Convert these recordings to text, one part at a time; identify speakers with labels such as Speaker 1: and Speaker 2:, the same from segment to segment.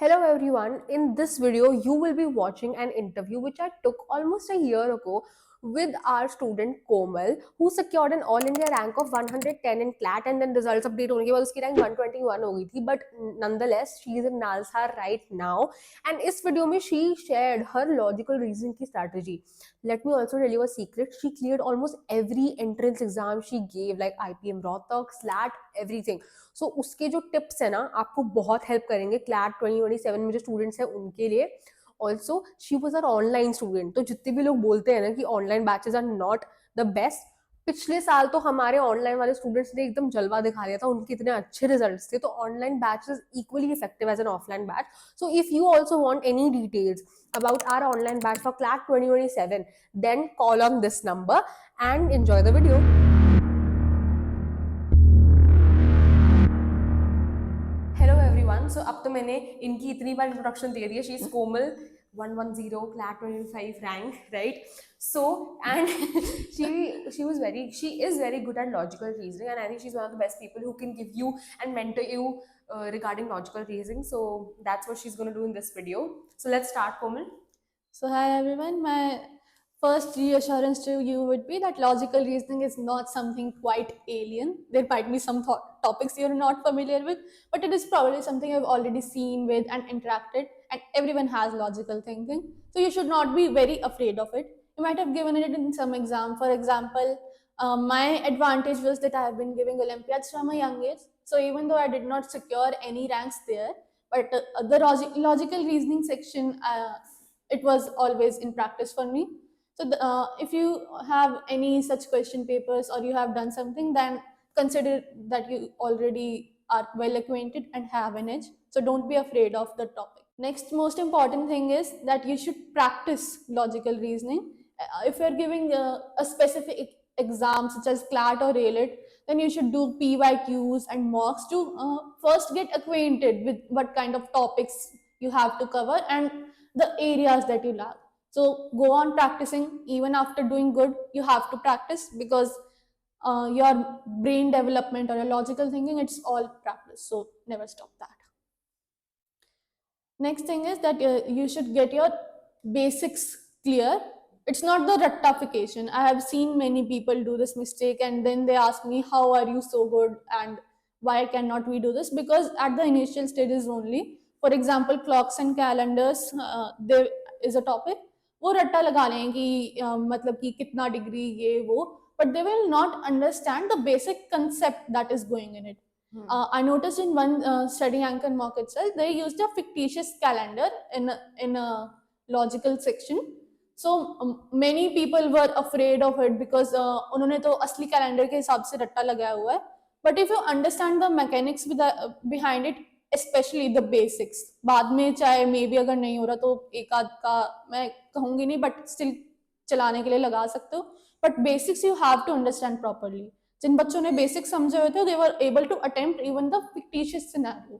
Speaker 1: Hello everyone. In this video, you will be watching an interview which I took almost a year ago with our student Komal, who secured an All India rank of 110 in CLAT, and then results update होने के बाद उसकी rank 121 हो गई थी. But nonetheless, she is in Nalsar right now. And इस video में she shared her logical reasoning की strategy. Let me also tell you a secret. She cleared almost every entrance exam she gave, like IPM Rohtak, SLAT, everything. सो उसके जो tips है ना आपको बहुत help करेंगे क्लैट 2027 में जो स्टूडेंट्स हैं उनके लिए. Also she was are online student, तो जितने भी लोग बोलते हैं ना कि online batches are not the best, पिछले साल तो हमारे ऑनलाइन वाले स्टूडेंट्स ने एकदम जलवा दिखा दिया था, उनके इतने अच्छे रिजल्ट्स थे. तो online batch is equally effective as an offline batch. So if you also want any details about our online batch for CLAT 2027, then call on this number and enjoy the video. Hello everyone. So अब तो मैंने इनकी इतनी बार introduction दे दी है. She is Komal, 110 CLAT 25 rank, right? So and she is very good at logical reasoning, and I think she's one of the best people who can give you and mentor you regarding logical reasoning. So that's what she's going to do in this video. So let's start, Komal.
Speaker 2: So hi everyone, my first reassurance to you would be that logical reasoning is not something quite alien. There might be some topics you're not familiar with, but it is probably something you've already seen with and interacted, and everyone has logical thinking. So you should not be very afraid of it. You might have given it in some exam. For example, my advantage was that I have been giving Olympiads from a young age. So even though I did not secure any ranks there, but the logical reasoning section, it was always in practice for me. So if you have any such question papers or you have done something, then consider that you already are well acquainted and have an edge. So don't be afraid of the topic. Next most important thing is that you should practice logical reasoning. If you're giving a specific exam such as CLAT or AILET, then you should do PYQs and mocks to first get acquainted with what kind of topics you have to cover and the areas that you lack. So go on practicing. Even after doing good, you have to practice, because your brain development or your logical thinking, it's all practice. So never stop that. Next thing is that you should get your basics clear. It's not the rectification. I have seen many people do this mistake, and then they ask me, how are you so good and why cannot we do this? Because at the initial stages only, for example, clocks and calendars, there is a topic. वो रट्टा लगा लें कि मतलब कि कितना degree ये वो, but they will not understand the basic concept that is going in it. I noticed in one study anchor mock itself, they used a fictitious calendar in a logical section. So many people were afraid of it because उन्होंने तो असली calendar के हिसाब से रट्टा लगाया हुआ है. But if you understand the mechanics behind it, especially the basics, बाद में चाहे मे बी अगर नहीं हो रहा तो एक आध का मैं कहूँगी नहीं, but still चलाने के लिए लगा सकते हो. But basics you have to understand properly. जिन बच्चों ने बेसिक समझे हुए थे, they were able to attempt even the fictitious scenario.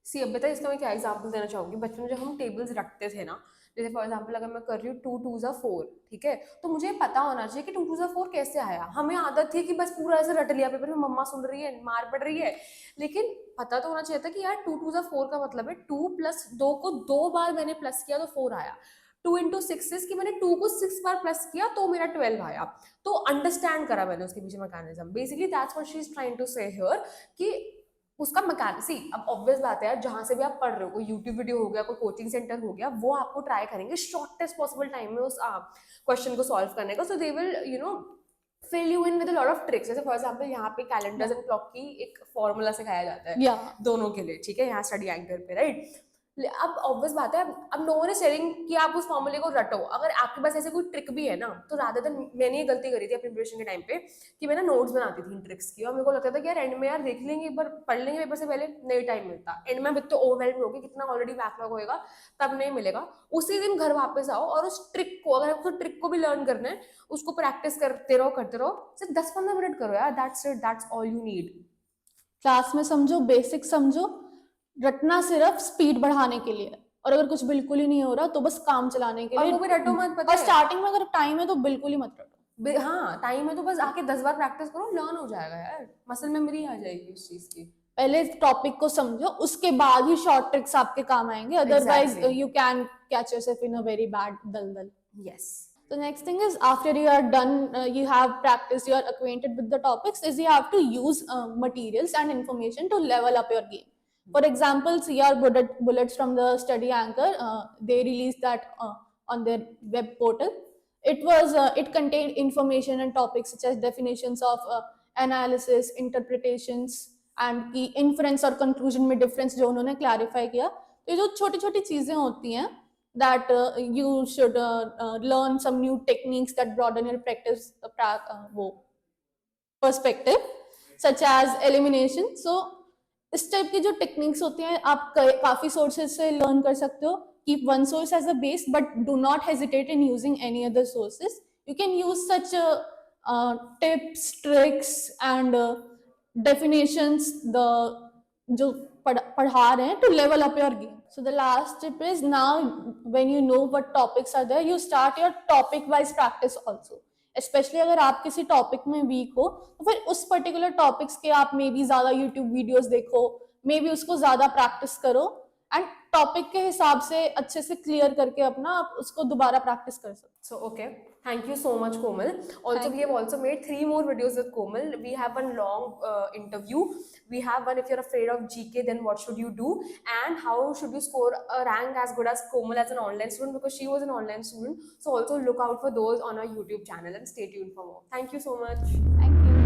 Speaker 1: सी अब बता, इसका मैं क्या एग्जांपल देना चाहूंगी. बचपन में जब हम टेबल्स रखते थे ना, जैसे फॉर एग्जांपल अगर मैं कर रही हूँ 2 2 जा 4, ठीक है, तो मुझे पता होना चाहिए कि 2 2 जा 4 कैसे आया. हमें आदत थी कि बस पूरा ऐसे रट लिया पेपर में, मम्मा सुन रही है, मार पड़ रही है. लेकिन पता तो होना चाहिए था कि यार 2 2 जा 4 का मतलब है 2 प्लस 2 को 2 बार मैंने प्लस किया तो 4 आया. 2 इंटू 6 की मैंने 2 को 6 बार प्लस किया तो मेरा 12 आया. तो अंडरस्टैंड करा मैंने उसके पीछे mechanism. Basically that's what she is trying to say here कि उसका मैकेनिसी. अब ऑब्वियस बात है यार, जहां से भी आप पढ़ रहे हो, कोई यूट्यूब वीडियो हो गया, कोई कोचिंग सेंटर हो गया, वो आपको ट्राई करेंगे शॉर्टेस्ट पॉसिबल टाइम में उस क्वेश्चन को सॉल्व करने का. So they will fill you in with a lot of tricks. जैसे फॉर एग्जांपल यहाँ पे कैलेंडर्स एंड क्लॉक की एक फॉर्मूला सिखाया जाता है दोनों के लिए, ठीक है, यहाँ स्टडी एंकर पे, राइट. अब ऑब्वियस बात है, अब नो वन इज सेइंग कि आप उस फॉर्मूले को रटो. अगर आपके पास ऐसे कोई ट्रिक भी है ना, तो रादर देन, मैंने ये गलती करी थी अपनी प्रिपरेशन के टाइम पे कि मैं ना नोट्स बनाती थी इन ट्रिक्स की, और मेरे को लगता था कि यार एंड में यार देख लेंगे, एक बार पढ़ लेंगे पेपर से पहले, नहीं टाइम मिलता. एंड में तो ओवरवेल्म होगी, कितना ऑलरेडी बैकलॉग होएगा, तब नहीं मिलेगा. उसी दिन घर वापस आओ और उस ट्रिक को, अगर आपको ट्रिक को भी लर्न करना है, उसको प्रैक्टिस करते रहो. सिर्फ 10-15 मिनट करो यार, that's all you need.
Speaker 2: Class में समझो, बेसिक समझो. रटना सिर्फ स्पीड बढ़ाने के लिए, और अगर कुछ बिल्कुल ही नहीं हो रहा तो बस काम चलाने के लिए.
Speaker 1: और वो भी रटो मत, पता
Speaker 2: और
Speaker 1: है,
Speaker 2: स्टार्टिंग में अगर टाइम है तो बिल्कुल ही मत रटो.
Speaker 1: हाँ टाइम है तो बस आके 10 बार प्रैक्टिस करो, लर्न हो जाएगा यार, मसल मेमोरी आ जाएगी उस चीज की.
Speaker 2: पहले टॉपिक को समझो, उसके बाद ही शॉर्ट ट्रिक्स आपके काम आएंगे, otherwise
Speaker 1: Exactly.
Speaker 2: You can catch yourself in a very bad दलदल.
Speaker 1: Yes.
Speaker 2: The next thing is, after you are done, you have practiced, you are acquainted with the topics, is you have to use materials and information to level up your game. For example, CR Bullets from the Study Anchor, they released that on their web portal. It contained information and topics such as definitions of analysis, interpretations, and की inference और conclusion में difference जो उन्होंने clarify किया. तो ये जो छोटी छोटी चीजें होती हैं, that you should learn some new techniques that broaden your practice perspective, such as elimination. So इस टाइप की जो टेक्निक्स होती हैं आप काफी सोर्सेज से लर्न कर सकते हो. Keep one source as a base, but do not hesitate in using any other sources. You can use such tips, tricks and definitions the जो पढ़ा रहे हैं to level up your game. So the last tip is, now when you know what topics are there, you start your topic wise practice also. Especially अगर आप किसी topic में week हो तो फिर उस पर्टिकुलर टॉपिक्स के आप मे बी ज्यादा यूट्यूब वीडियोस देखो, मे बी उसको ज्यादा प्रैक्टिस करो, एंड टॉपिक के हिसाब से अच्छे से क्लियर करके अपना आप उसको दोबारा प्रैक्टिस कर सकते.
Speaker 1: So, okay. Thank you so much, Komal. Also, we have also made 3 more videos with Komal. We have one long interview. We have one, if you're afraid of GK, then what should you do? And how should you score a rank as good as Komal as an online student, because she was an online student. So also look out for those on our YouTube channel and stay tuned for more. Thank you so much.
Speaker 2: Thank you.